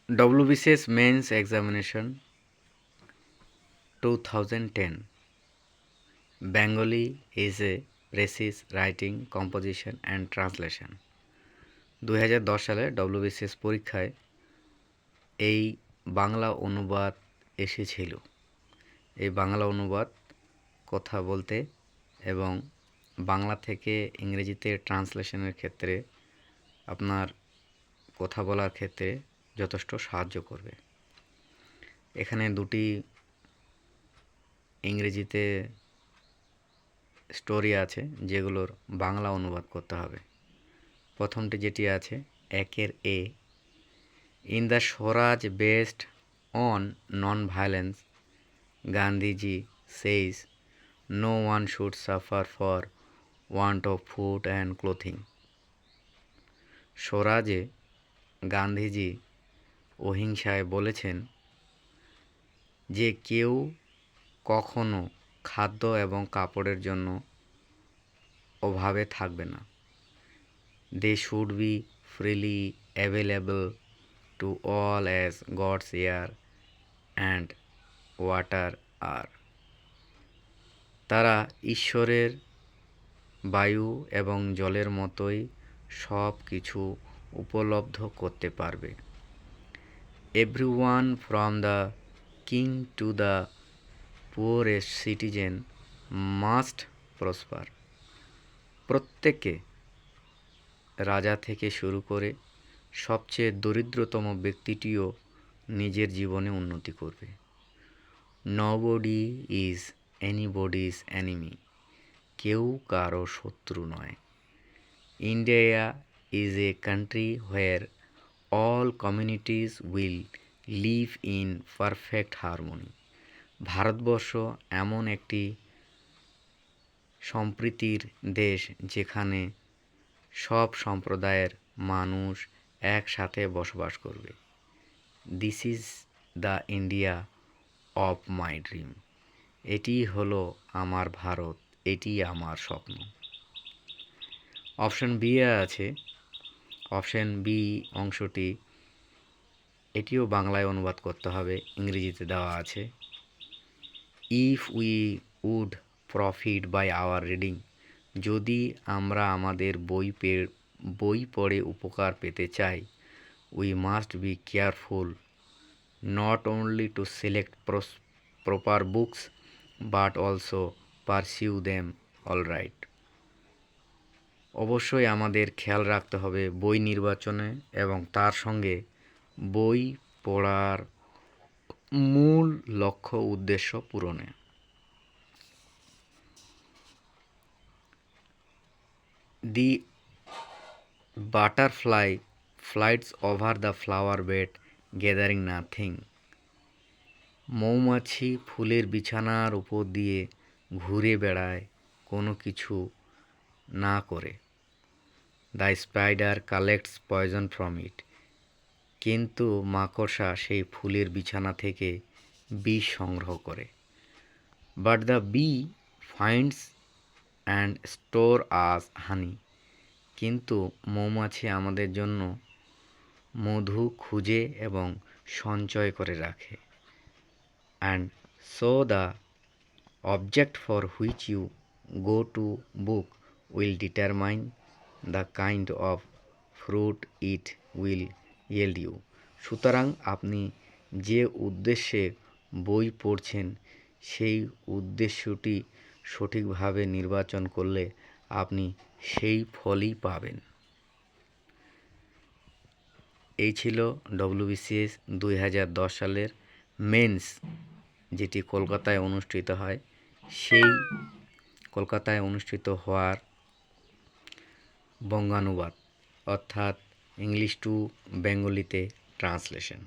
WBCS Mains Examination 2010. Bengali is a precise writing, composition and translation. 2010 সালে WBCS পরীক্ষায় এই বাংলা অনুবাদ এসেছিল। এই বাংলা অনুবাদ কথা বলতে এবং বাংলা থেকে ইংরেজিতে ট্রান্সলেশনের ক্ষেত্রে আপনার কথা বলার ক্ষেত্রে যথেষ্ট সাহায্য করবে। এখানে দুটি ইংরেজিতে স্টোরি আছে যেগুলোর বাংলা অনুবাদ করতে হবে। প্রথমটি যেটি আছে একের a, in the Swaraj based on non violence Gandhiji says no one should suffer for want of food and clothing. স্বরাজে গান্ধীজি অহিংসায় বলেছেন যে কেউ কখনো খাদ্য এবং কাপড়ের জন্য অভাবে থাকবে না। They should be freely available to all as God's air and water আর। তারা ঈশ্বরের বায়ু এবং জলের মতোই সব কিছু উপলব্ধ করতে পারবে। Everyone from the king to the poorest citizen must prosper. প্রত্যেকে, রাজা থেকে শুরু করে সবচেয়ে দরিদ্রতম ব্যক্তিটিও নিজের জীবনে উন্নতি করবে। Nobody is anybody's enemy. কেউ কারো শত্রু নয়। India is a country where all communities will live in perfect harmony. ভারতবর্ষ এমন একটি সম্প্রীতির দেশ যেখানে সব সম্প্রদায়ের মানুষ একসাথে বসবাস করবে। This is the India of my dream. এটি হলো আমার ভারত, এটি আমার স্বপ্ন। অপশন বি আছে, অপশন বি অংশটি এটিও বাংলায় অনুবাদ করতে হবে, ইংরেজিতে দেওয়া আছে। If we would profit by our reading. যদি আমরা আমাদের বই পড়ে উপকার পেতে চাই, we must be careful not only to select proper books but also pursue them all right. অবশ্যই আমাদের খেয়াল রাখতে হবে বই নির্বাচনে এবং তার সঙ্গে বই পড়ার মূল লক্ষ্য উদ্দেশ্য পূরণে। The butterfly flies over the flower bed gathering nothing. মৌমাছি ফুলের বিছানার উপর দিয়ে ঘুরে বেড়ায় কোনো কিছু না করে। The spider collects poison from it. কিন্তু মাকড়সা সেই ফুলের বিছানা থেকে বিষ সংগ্রহ করে। But the bee finds and stores honey. কিন্তু মৌমাছি আমাদের জন্য মধু খুঁজে এবং সঞ্চয় করে রাখে। And so the object for which you go to book will determine the kind of fruit it will yield you. সুতরাং আপনি যে উদ্দেশ্যে বই পড়ছেন সেই উদ্দেশ্যটি সঠিকভাবে নির্বাচন করলে আপনি সেই ফলই পাবেন। এই ছিল WBCS 2010 সালের মেন্স, যেটি কলকাতায় অনুষ্ঠিত হয়, সেই কলকাতায় অনুষ্ঠিত হওয়ার বঙ্গানুবাদ, অর্থাৎ ইংলিশ টু বেঙ্গলিতে ট্রান্সলেশন।